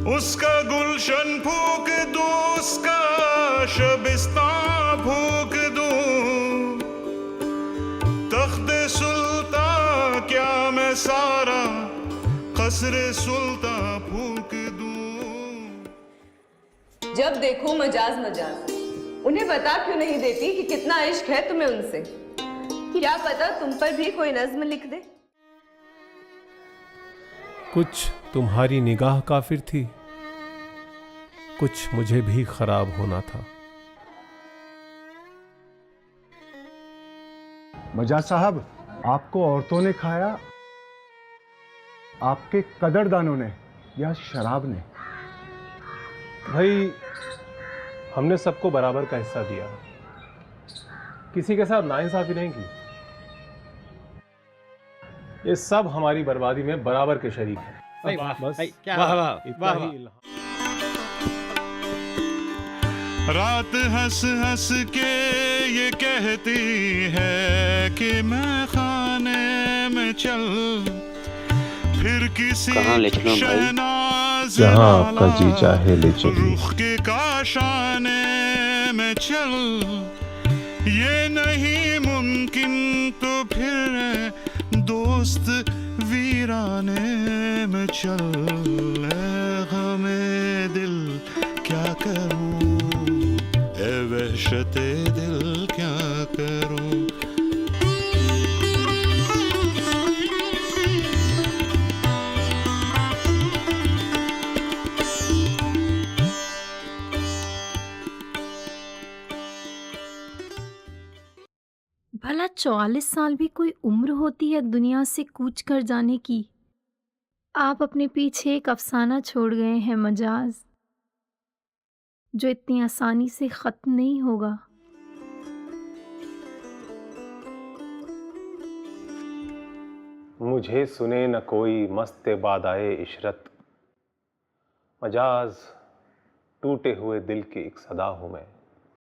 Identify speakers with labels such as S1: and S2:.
S1: उसका गुलशन फूक दूं, उसका शबिस्तान फूक दूं, तख्ते सुल्तान क्या मैं सारा कसरे सुल्तान फूक दूं।
S2: जब देखो मजाज मजाज, उन्हें बता क्यों नहीं देती कि कितना इश्क है तुम्हें उनसे? क्या पता तुम पर भी कोई नज्म लिख दे।
S3: कुछ तुम्हारी निगाह काफिर थी, कुछ मुझे भी खराब होना था।
S4: मजाज साहब, आपको औरतों ने खाया, आपके कदरदानों ने या शराब ने?
S3: भाई, हमने सबको बराबर का हिस्सा दिया, किसी के साथ नाइंसाफी नहीं की। ये सब हमारी बर्बादी में बराबर के शरीक हैं। बस
S5: वाह वाह वाह वाह।
S1: रात हंस हंस के ये कहती है कि मैं खाने में चल, फिर किसी शहनाज
S3: जहां आपका जी चाहे ले चलिए,
S1: रुख के काशाने में चल, ये नहीं मुमकिन तो फिर दोस्त वीराने में चल। गमे दिल क्या करूं, ए वहशते दिल क्या करूं।
S6: भला 44 साल भी कोई उम्र होती है दुनिया से कूच कर जाने की? आप अपने पीछे एक अफसाना छोड़ गए हैं मजाज, जो इतनी आसानी से खत्म नहीं होगा।
S3: मुझे सुने न कोई मस्ते बादाए इशरत, मजाज टूटे हुए दिल की एक सदा हूं मैं।